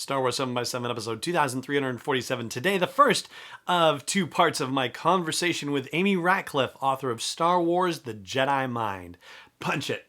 Star Wars 7x7, episode 2347. Today, the first of two parts of my conversation with Amy Ratcliffe, author of Star Wars, The Jedi Mind. Punch it.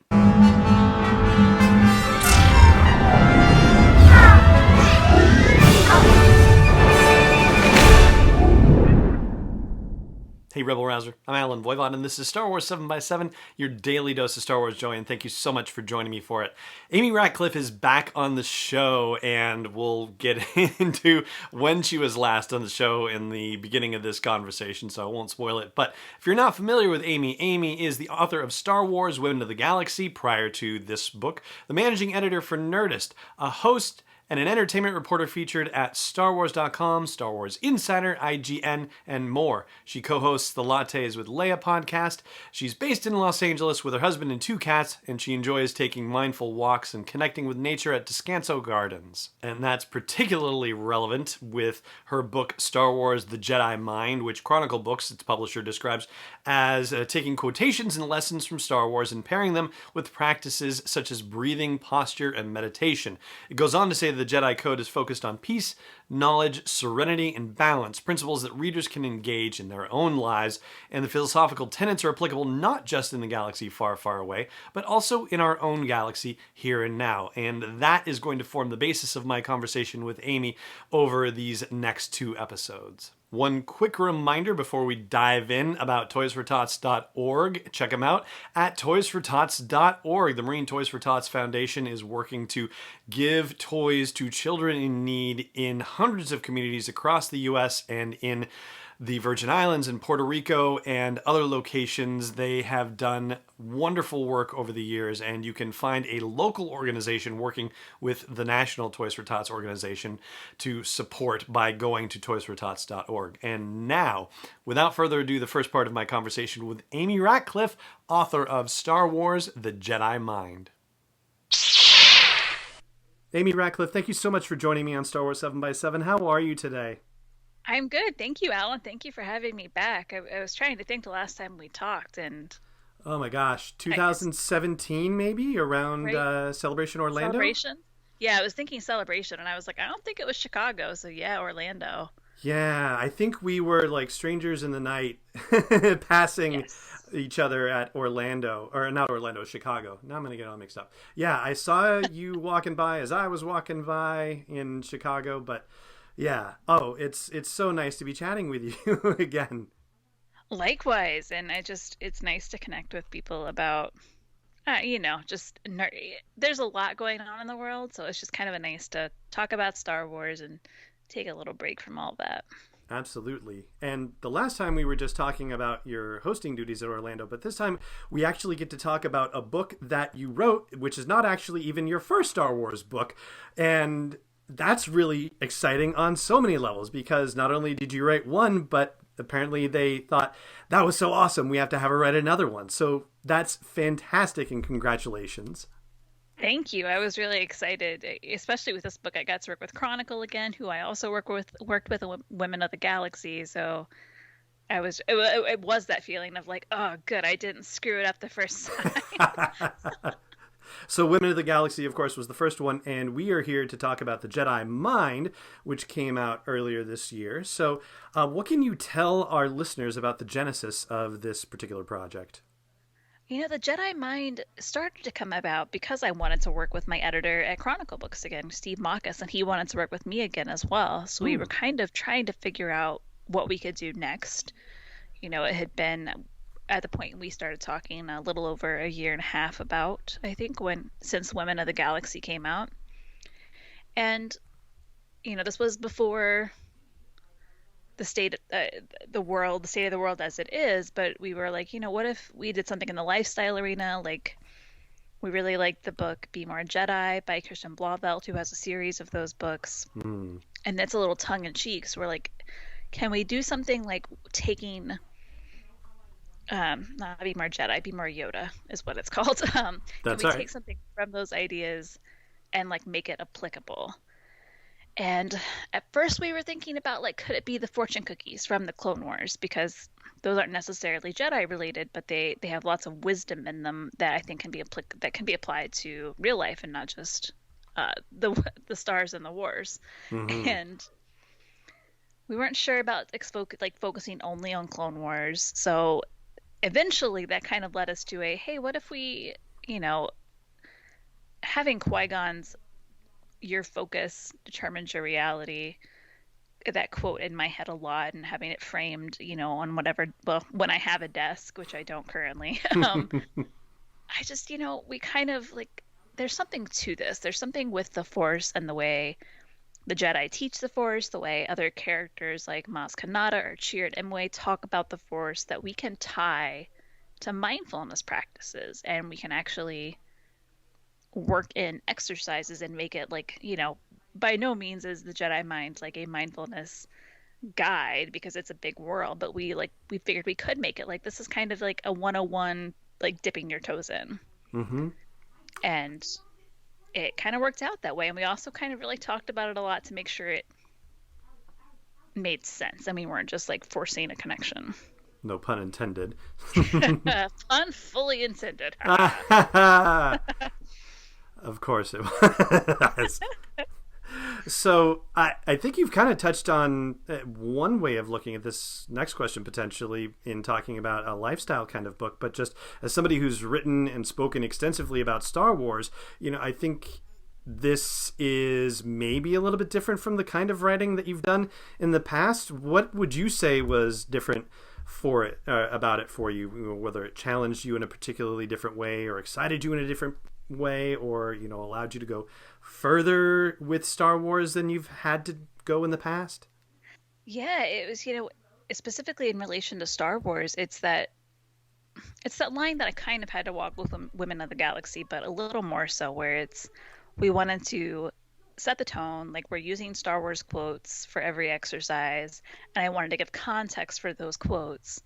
Hey Rebel Rouser, I'm Alan Voivod, and this is Star Wars 7x7, your daily dose of Star Wars joy, and thank you so much for joining me for it. Amy Ratcliffe is back on the show, and we'll get into when she was last on the show in the beginning of this conversation, so I won't spoil it. But if you're not familiar with Amy, Amy is the author of Star Wars Women of the Galaxy prior to this book, the managing editor for Nerdist, a host and an entertainment reporter featured at StarWars.com, Star Wars Insider, IGN, and more. She co-hosts the Lattes with Leia podcast. She's based in Los Angeles with her husband and two cats, and she enjoys taking mindful walks and connecting with nature at Descanso Gardens. And that's particularly relevant with her book Star Wars, The Jedi Mind, which Chronicle Books, its publisher, describes as taking quotations and lessons from Star Wars and pairing them with practices such as breathing, posture, and meditation. It goes on to say the Jedi Code is focused on peace, knowledge, serenity, and balance, principles that readers can engage in their own lives, and the philosophical tenets are applicable not just in the galaxy far, far away, but also in our own galaxy here and now. And that is going to form the basis of my conversation with Amy over these next two episodes. One quick reminder before we dive in about toysfortots.org. Check them out at toysfortots.org. The Marine Toys for Tots Foundation is working to give toys to children in need in hundreds of communities across the U.S. and in the Virgin Islands and Puerto Rico and other locations. They have done wonderful work over the years, and you can find a local organization working with the National Toys for Tots organization to support by going to toysfortots.org. And now, without further ado, the first part of my conversation with Amy Ratcliffe, author of Star Wars, The Jedi Mind. Amy Ratcliffe, thank you so much for joining me on Star Wars 7x7. How are you today? I'm good. Thank you, Alan. Thank you for having me back. I was trying to think the last time we talked, and oh my gosh, 2017 maybe, around right? Celebration Orlando? Celebration? Yeah, I was thinking Celebration, and I was like, I don't think it was Chicago, so yeah, Orlando. Yeah, I think we were like strangers in the night passing each other at Orlando, or not Orlando, Chicago. Now I'm going to get all mixed up. Yeah, I saw you walking by as I was walking by in Chicago, but yeah. Oh, it's so nice to be chatting with you again. Likewise, and it's nice to connect with people about, there's a lot going on in the world, so it's just kind of nice to talk about Star Wars and take a little break from all that. Absolutely. And the last time we were just talking about your hosting duties at Orlando, but this time we actually get to talk about a book that you wrote, which is not actually even your first Star Wars book. And that's really exciting on so many levels, because not only did you write one, but apparently they thought, that was so awesome, we have to have her write another one. So that's fantastic, and congratulations. Thank you. I was really excited, especially with this book. I got to work with Chronicle again, who I also worked with Women of the Galaxy. So it was that feeling of like, oh, good, I didn't screw it up the first time. So Women of the Galaxy, of course, was the first one, and we are here to talk about The Jedi Mind, which came out earlier this year. So what can you tell our listeners about the genesis of this particular project? The Jedi Mind started to come about because I wanted to work with my editor at Chronicle Books again, Steve Marcus, and he wanted to work with me again as well. So we were kind of trying to figure out what we could do next. It had been at the point we started talking a little over a year and a half about, I think, since Women of the Galaxy came out. And, this was before the state of the world as it is, but we were like, what if we did something in the lifestyle arena? Like, we really liked the book Be More Jedi by Christian Blauvelt, who has a series of those books. And that's a little tongue-in-cheek. So we're like, can we do something like taking... not Be More Jedi, Be More Yoda is what it's called. Can we take something from those ideas and like make it applicable? And at first we were thinking about like, could it be the fortune cookies from the Clone Wars? Because those aren't necessarily Jedi related, but they have lots of wisdom in them that I think can be applied to real life and not just the stars and the wars, Mm-hmm. and we weren't sure about focusing only on Clone Wars. So eventually, that kind of led us to a hey, what if we, you know, having Qui-Gon's "your focus determines your reality," that quote in my head a lot, and having it framed, on whatever, well, when I have a desk, which I don't currently. I just, we kind of like, there's something to this. There's something with the Force and the way the Jedi teach the Force, the way other characters like Maz Kanata or Chirrut Imwe talk about the Force, that we can tie to mindfulness practices, and we can actually work in exercises and make it like, by no means is the Jedi Mind like a mindfulness guide, because it's a big world, but we figured we could make it like, this is kind of like a 101, like dipping your toes in. Mm-hmm. And it kind of worked out that way. And we also kind of really talked about it a lot to make sure it made sense, and we weren't just like forcing a connection. No pun intended. Pun fully intended. Of course it was. So I think you've kind of touched on one way of looking at this next question, potentially, in talking about a lifestyle kind of book. But just as somebody who's written and spoken extensively about Star Wars, I think this is maybe a little bit different from the kind of writing that you've done in the past. What would you say was different for it about it for you? Whether it challenged you in a particularly different way, or excited you in a different way, or allowed you to go further with Star Wars than you've had to go in the past? Yeah, it was, specifically in relation to Star Wars, it's that line that I kind of had to walk with Women of the Galaxy, but a little more so, where we wanted to set the tone, like we're using Star Wars quotes for every exercise, and I wanted to give context for those quotes,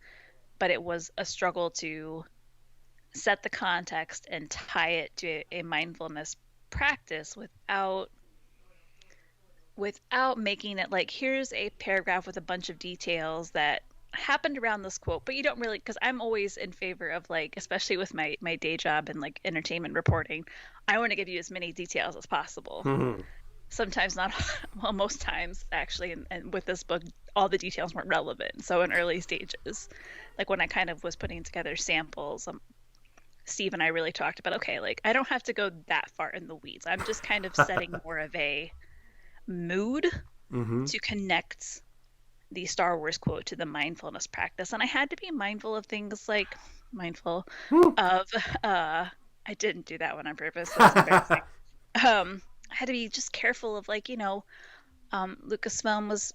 but it was a struggle to set the context and tie it to a mindfulness practice without making it like, here's a paragraph with a bunch of details that happened around this quote, but you don't really, because I'm always in favor of, like, especially with my day job and like entertainment reporting, I want to give you as many details as possible. Mm-hmm. Sometimes not, well, most times actually, and with this book, all the details weren't relevant. So in early stages, like when I kind of was putting together samples, Steve and I really talked about, okay, like I don't have to go that far in the weeds. I'm just kind of setting more of a mood Mm-hmm. to connect the Star Wars quote to the mindfulness practice. And I had to be mindful of things like of I didn't do that one on purpose. That's embarrassing. I had to be just careful of, like, Lucasfilm was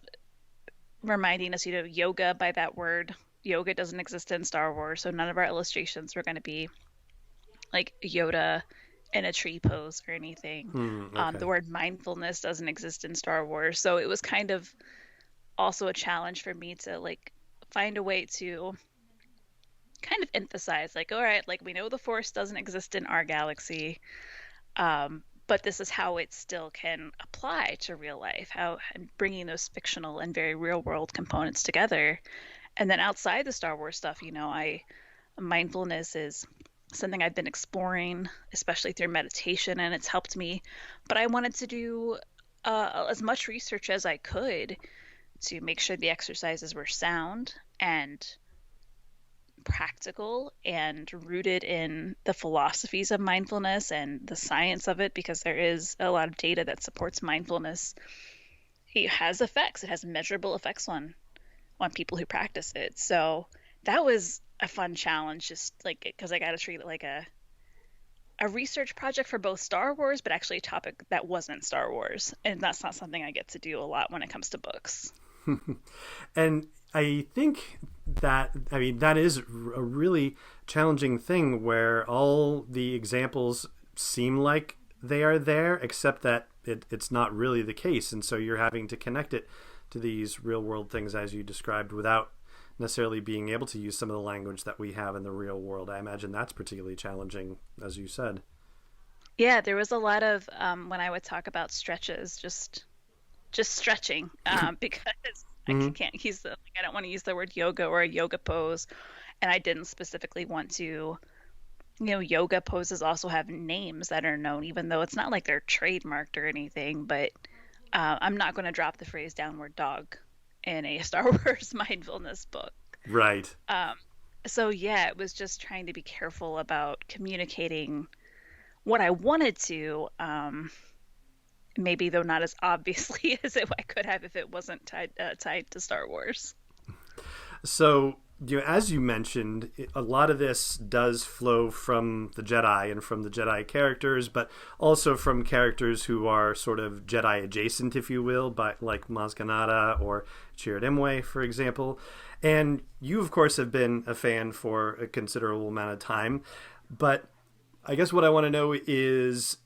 reminding us, yoga, by that word. Yoga doesn't exist in Star Wars, so none of our illustrations were going to be like Yoda in a tree pose or anything. Okay. The word mindfulness doesn't exist in Star Wars, so it was kind of also a challenge for me to like find a way to kind of emphasize, like, all right, like we know the Force doesn't exist in our galaxy, but this is how it still can apply to real life, how, and bringing those fictional and very real world components together. And then outside the Star Wars stuff, mindfulness is something I've been exploring, especially through meditation, and it's helped me. But I wanted to do as much research as I could to make sure the exercises were sound and practical and rooted in the philosophies of mindfulness and the science of it, because there is a lot of data that supports mindfulness. It has effects. It has measurable effects on people who practice it. So that was a fun challenge, just like, because I got to treat it like a research project for both Star Wars, but actually a topic that wasn't Star Wars. And that's not something I get to do a lot when it comes to books. And I think that is a really challenging thing, where all the examples seem like they are there, except that it's not really the case. And so you're having to connect it to these real world things, as you described, without necessarily being able to use some of the language that we have in the real world. I imagine that's particularly challenging, as you said. Yeah, there was a lot of when I would talk about stretches, just stretching, because Mm-hmm. I don't want to use the word yoga or a yoga pose, and I didn't specifically want to yoga poses also have names that are known, even though it's not like they're trademarked or anything. But I'm not going to drop the phrase downward dog in a Star Wars mindfulness book. Right. Um, so yeah, it was just trying to be careful about communicating what I wanted to, maybe though not as obviously as I could have if it wasn't tied to Star Wars. So, as you mentioned, a lot of this does flow from the Jedi and from the Jedi characters, but also from characters who are sort of Jedi adjacent, if you will, by like Maz Kanata or Chirrut Imwe, for example. And you, of course, have been a fan for a considerable amount of time. But I guess what I want to know is,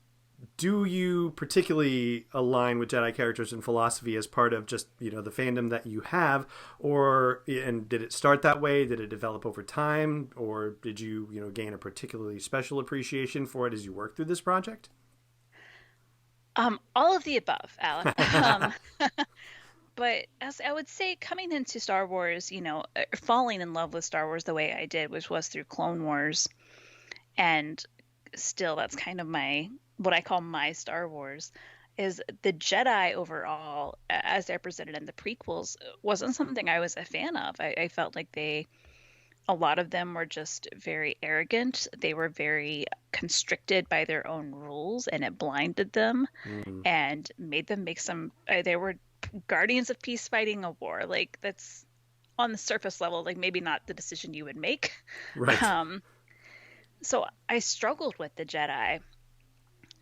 do you particularly align with Jedi characters and philosophy as part of just, the fandom that you have, and did it start that way? Did it develop over time, or did you, gain a particularly special appreciation for it as you work through this project? All of the above, Alec. But as I would say, coming into Star Wars, falling in love with Star Wars the way I did, which was through Clone Wars, and still that's kind of what I call my Star Wars, is the Jedi overall, as they're presented in the prequels, wasn't something I was a fan of. I felt like a lot of them were just very arrogant. They were very constricted by their own rules, and it blinded them Mm, and made them make they were guardians of peace fighting a war. Like, that's on the surface level, like maybe not the decision you would make. right. Um, so I struggled with the Jedi.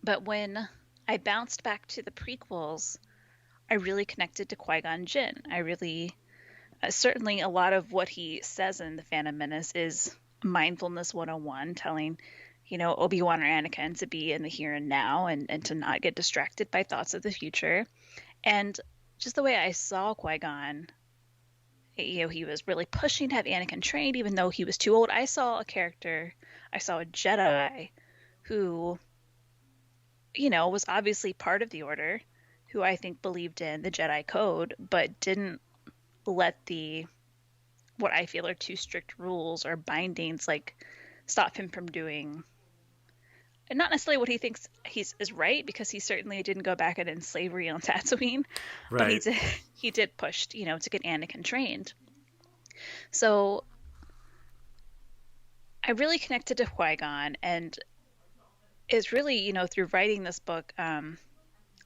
But when I bounced back to the prequels, I really connected to Qui-Gon Jinn. I really, certainly a lot of what he says in The Phantom Menace is mindfulness 101, telling, Obi-Wan or Anakin to be in the here and now, and to not get distracted by thoughts of the future. And just the way I saw Qui-Gon, he was really pushing to have Anakin trained, even though he was too old. I saw a Jedi who was obviously part of the Order, who I think believed in the Jedi Code, but didn't let what I feel are too strict rules or bindings, like, stop him from doing, and not necessarily what he thinks is right, because he certainly didn't go back and end slavery on Tatooine, but Right. he did push, to get Anakin trained. So I really connected to Qui-Gon, and it's really, through writing this book, and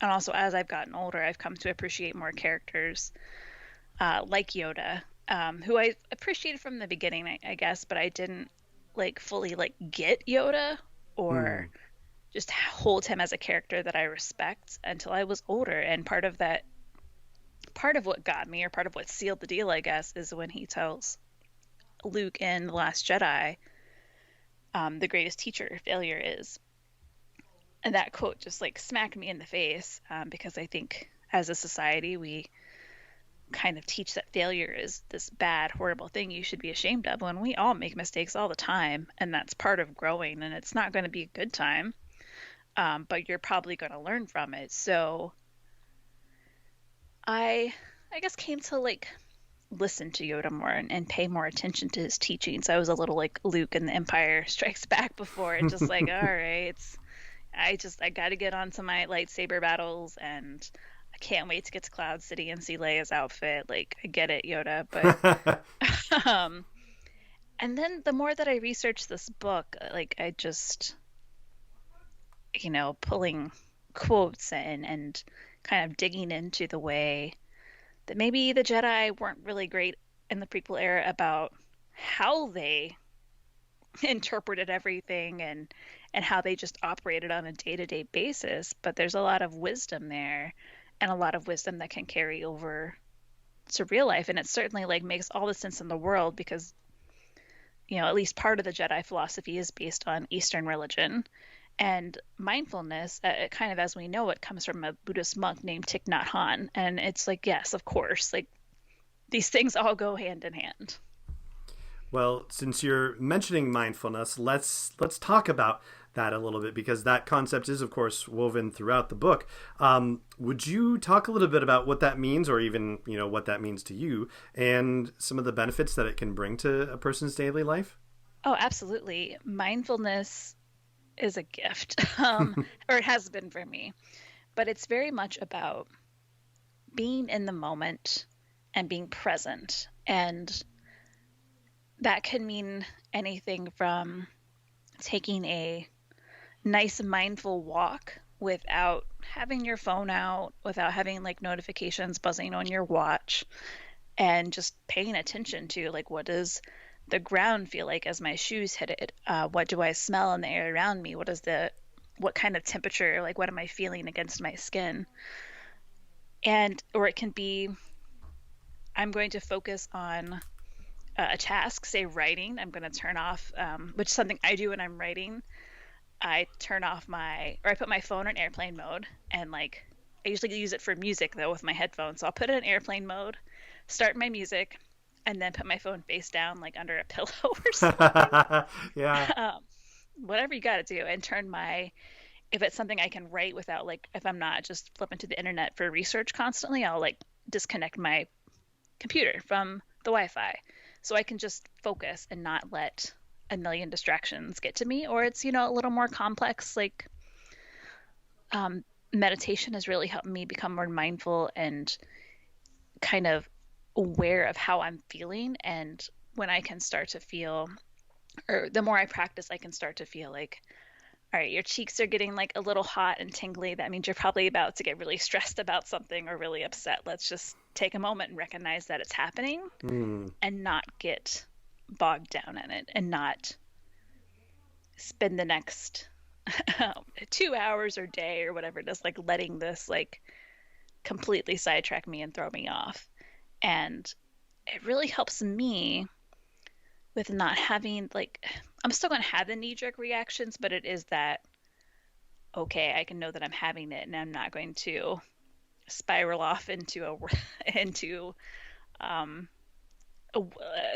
also as I've gotten older, I've come to appreciate more characters, like Yoda, who I appreciated from the beginning, I guess, but I didn't fully get Yoda, or Mm, just hold him as a character that I respect until I was older. And part of what got me, or part of what sealed the deal, I guess, is when he tells Luke in The Last Jedi, the greatest teacher failure is. And that quote just smacked me in the face, because I think as a society we kind of teach that failure is this bad, horrible thing you should be ashamed of, when we all make mistakes all the time, and that's part of growing, and it's not going to be a good time, but you're probably going to learn from it. So I guess came to listen to Yoda more, and pay more attention to his teachings. I was a little like Luke in The Empire Strikes Back before, and just all right, I got to get onto my lightsaber battles, and I can't wait to get to Cloud City and see Leia's outfit. Like, I get it, Yoda, but um and then the more that I researched this book, I just, pulling quotes, and kind of digging into the way that maybe the Jedi weren't really great in the prequel era about how they interpreted everything, and how they just operated on a day-to-day basis, but there's a lot of wisdom there, and a lot of wisdom that can carry over to real life. And it certainly makes all the sense in the world, because at least part of the Jedi philosophy is based on Eastern religion, and mindfulness, kind of as we know it, comes from a Buddhist monk named Thich Nhat Hanh. And it's yes, of course, these things all go hand in hand. Well, since you're mentioning mindfulness, let's talk about that a little bit, because that concept is, of course, woven throughout the book. Would you talk a little bit about what that means, or even what that means to you, and some of the benefits that it can bring to a person's daily life? Oh, absolutely. Mindfulness is a gift, or it has been for me, but it's very much about being in the moment and being present. And that can mean anything from taking a nice mindful walk without having your phone out, without having like notifications buzzing on your watch, and just paying attention to like what does the ground feel like as my shoes hit it? What do I smell in the air around me? What kind of temperature, like what am I feeling against my skin? And or it can be I'm going to focus on a task, say writing. I'm going to turn off, which is something I do when I'm writing. I turn off or I put my phone in airplane mode, and like I usually use it for music though with my headphones. So I'll put it in airplane mode, start my music, and then put my phone face down like under a pillow or something. Yeah. um, Whatever you got to do, and if it's something I can write without like, if I'm not just flipping to the internet for research constantly, I'll like disconnect my computer from the Wi-Fi so I can just focus and not let a million distractions get to me. Or it's, a little more complex, like um, meditation has really helped me become more mindful and kind of aware of how I'm feeling. And when I can start to feel, or the more I practice, I can start to feel like, all right, your cheeks are getting like a little hot and tingly. That means you're probably about to get really stressed about something or really upset. Let's just take a moment and recognize that it's happening Mm. and not get bogged down in it and not spend the next 2 hours or day or whatever it is, like letting this like completely sidetrack me and throw me off. And it really helps me with not having like, I'm still going to have the knee jerk reactions, but it is that, okay, I can know that I'm having it and I'm not going to spiral off into into, um,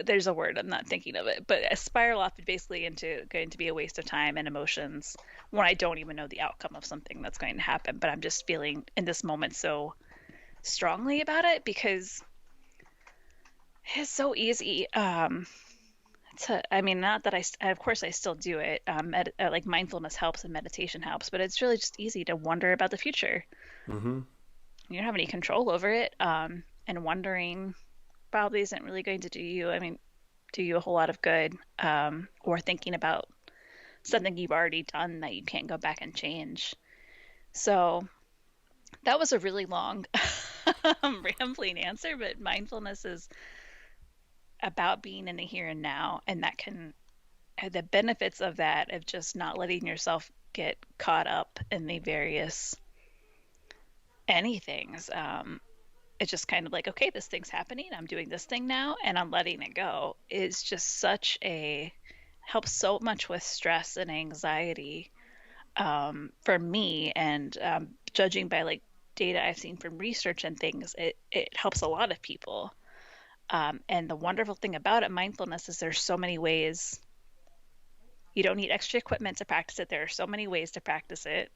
there's a word, I'm not thinking of it, but a spiral off basically into going to be a waste of time and emotions when I don't even know the outcome of something that's going to happen. But I'm just feeling in this moment so strongly about it because it's so easy. I mean, not that of course, I still do it. Like mindfulness helps and meditation helps, but it's really just easy to wonder about the future. Mm-hmm. You don't have any control over it. And wondering probably isn't really going to do you a whole lot of good. Or thinking about something you've already done that you can't go back and change. So that was a really long, rambling answer, but mindfulness is about being in the here and now, and that can the benefits of that of just not letting yourself get caught up in the various anythings. It's just kind of like, okay, this thing's happening. I'm doing this thing now, and I'm letting it go. Is just such a helps so much with stress and anxiety for me. And judging by like data I've seen from research and things, it helps a lot of people. And the wonderful thing about it, mindfulness, is there's so many ways. You don't need extra equipment to practice it. There are so many ways to practice it.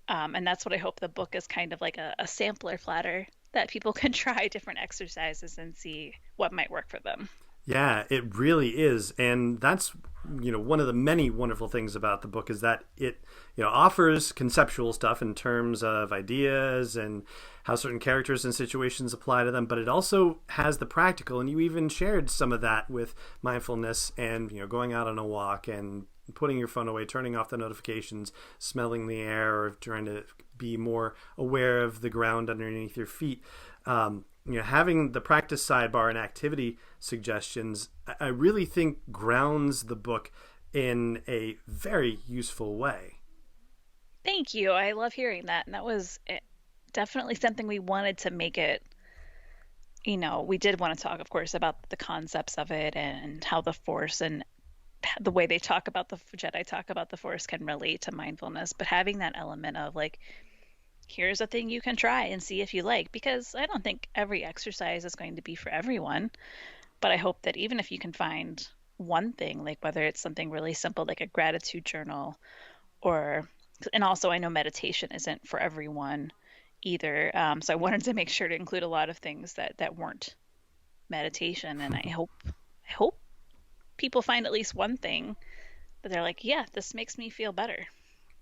And that's what I hope the book is kind of like a sampler platter that people can try different exercises and see what might work for them. Yeah, it really is. And that's, one of the many wonderful things about the book is that it, offers conceptual stuff in terms of ideas and how certain characters and situations apply to them, but it also has the practical. And you even shared some of that with mindfulness and, going out on a walk and putting your phone away, turning off the notifications, smelling the air, or trying to be more aware of the ground underneath your feet. Having the practice sidebar and activity suggestions, I really think grounds the book in a very useful way. Thank you. I love hearing that. And that was definitely something we wanted to make it. We did want to talk, of course, about the concepts of it and how the Force and the way they talk about the Jedi talk about the Force can relate to mindfulness, but having that element of like, here's a thing you can try and see if you like, because I don't think every exercise is going to be for everyone, but I hope that even if you can find one thing, like whether it's something really simple like a gratitude journal, or and also I know meditation isn't for everyone either, so I wanted to make sure to include a lot of things that weren't meditation. And I hope people find at least one thing that they're like, yeah, this makes me feel better.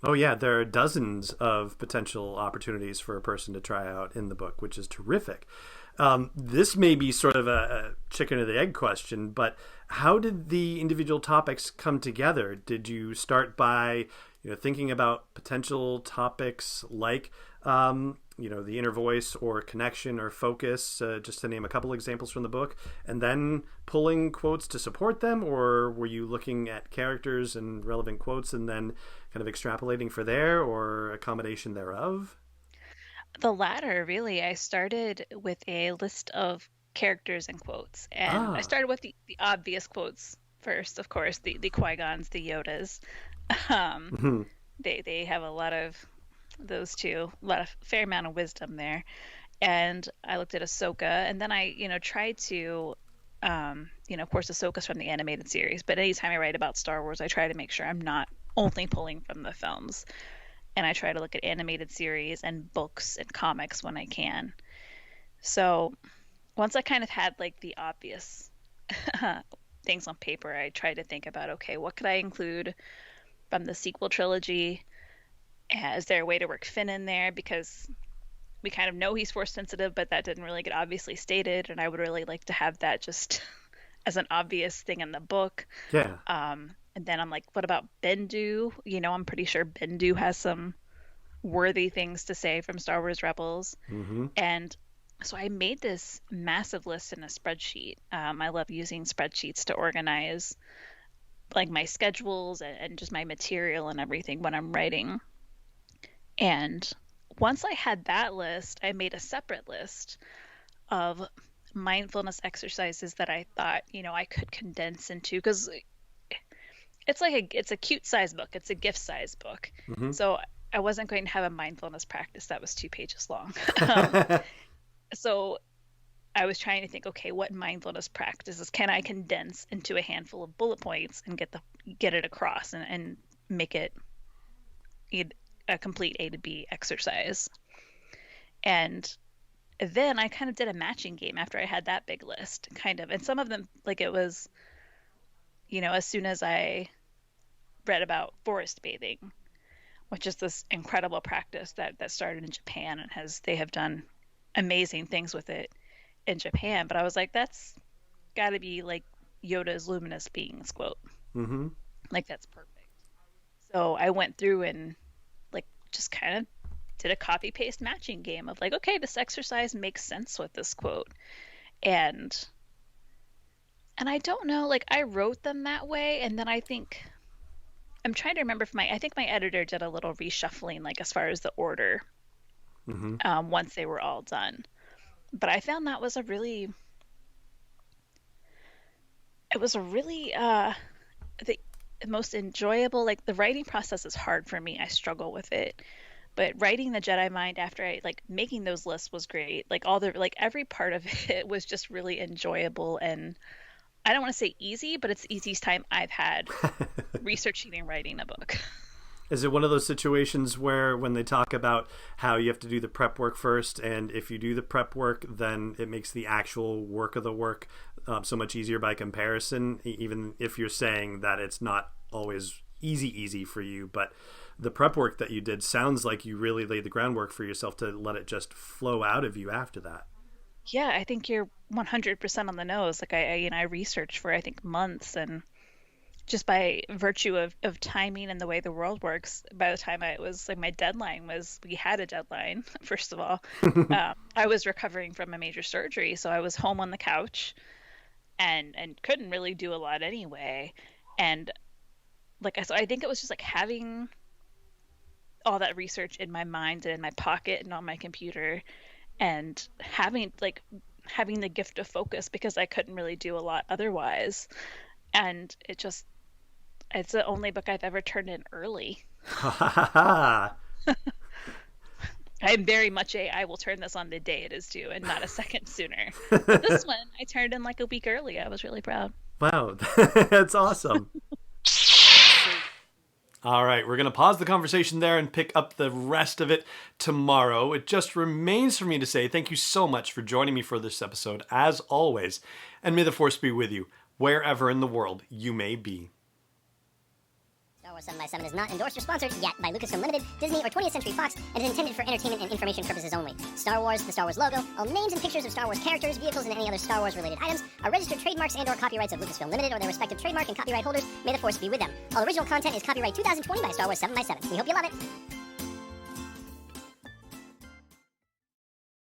Oh yeah, there are dozens of potential opportunities for a person to try out in the book, which is terrific. This may be sort of a chicken or the egg question, but how did the individual topics come together? Did you start by, thinking about potential topics like, the inner voice or connection or focus, just to name a couple examples from the book, and then pulling quotes to support them? Or were you looking at characters and relevant quotes and then kind of extrapolating for there, or a combination thereof? The latter, really. I started with a list of characters and quotes, and I Ah. started with the obvious quotes first, of course, the Qui-Gons, the Yodas. Um, Mhm. they have a lot of those two, a lot of fair amount of wisdom there. And I looked at Ahsoka, and then I, tried to, of course, Ahsoka's from the animated series, but anytime I write about Star Wars, I try to make sure I'm not only pulling from the films, and I try to look at animated series and books and comics when I can. So once I kind of had like the obvious things on paper, I tried to think about, okay, what could I include from the sequel trilogy? Is there a way to work Finn in there? Because we kind of know he's force sensitive, but that didn't really get obviously stated, and I would really like to have that just as an obvious thing in the book. Yeah. And then I'm like, what about Bendu? I'm pretty sure Bendu has some worthy things to say from Star Wars Rebels. Mm-hmm. And so I made this massive list in a spreadsheet. I love using spreadsheets to organize like my schedules and just my material and everything when I'm writing. And once I had that list, I made a separate list of mindfulness exercises that I thought, I could condense into, because it's a cute size book. It's a gift size book. Mm-hmm. So I wasn't going to have a mindfulness practice that was 2 pages long. um, so I was trying to think, okay, what mindfulness practices can I condense into a handful of bullet points and get it across and make it a complete A to B exercise. And then I kind of did a matching game after I had that big list, kind of. And some of them, like it was, as soon as I read about forest bathing, which is this incredible practice that started in Japan and they have done amazing things with it in Japan. But I was like, that's got to be like Yoda's luminous beings quote. Mm-hmm. Like that's perfect. So I went through and like just kind of did a copy paste matching game of like, okay, this exercise makes sense with this quote. And I don't know, like I wrote them that way, and then I think I'm trying to remember if I think my editor did a little reshuffling, like as far as the order, Mm-hmm. once they were all done. But I found that was it was a really the most enjoyable. Like the writing process is hard for me. I struggle with it. But writing the Jedi Mind after I like making those lists was great. Like every part of it was just really enjoyable, and I don't want to say easy, but it's the easiest time I've had researching and writing a book. Is it one of those situations where when they talk about how you have to do the prep work first, and if you do the prep work, then it makes the actual work of the work so much easier by comparison, even if you're saying that it's not always easy for you, but the prep work that you did sounds like you really laid the groundwork for yourself to let it just flow out of you after that. Yeah, I think you're 100% on the nose. Like I researched for I think months, and just by virtue of timing and the way the world works, by the time it was like my deadline was, we had a deadline, first of all. I was recovering from a major surgery, so I was home on the couch and couldn't really do a lot anyway. And so I think it was just like having all that research in my mind and in my pocket and on my computer, and having the gift of focus because I couldn't really do a lot otherwise. And it's the only book I've ever turned in early. I'm very much I will turn this on the day it is due and not a second sooner. But this one I turned in like a week early. I was really proud. Wow, that's awesome. All right, we're going to pause the conversation there and pick up the rest of it tomorrow. It just remains for me to say thank you so much for joining me for this episode, as always, and may the Force be with you wherever in the world you may be. Star Wars 7x7 is not endorsed or sponsored yet by Lucasfilm Limited, Disney, or 20th Century Fox, and is intended for entertainment and information purposes only. Star Wars, the Star Wars logo, all names and pictures of Star Wars characters, vehicles, and any other Star Wars-related items are registered trademarks and/or copyrights of Lucasfilm Limited or their respective trademark and copyright holders. May the Force be with them. All original content is copyright 2020 by Star Wars 7x7. We hope you love it.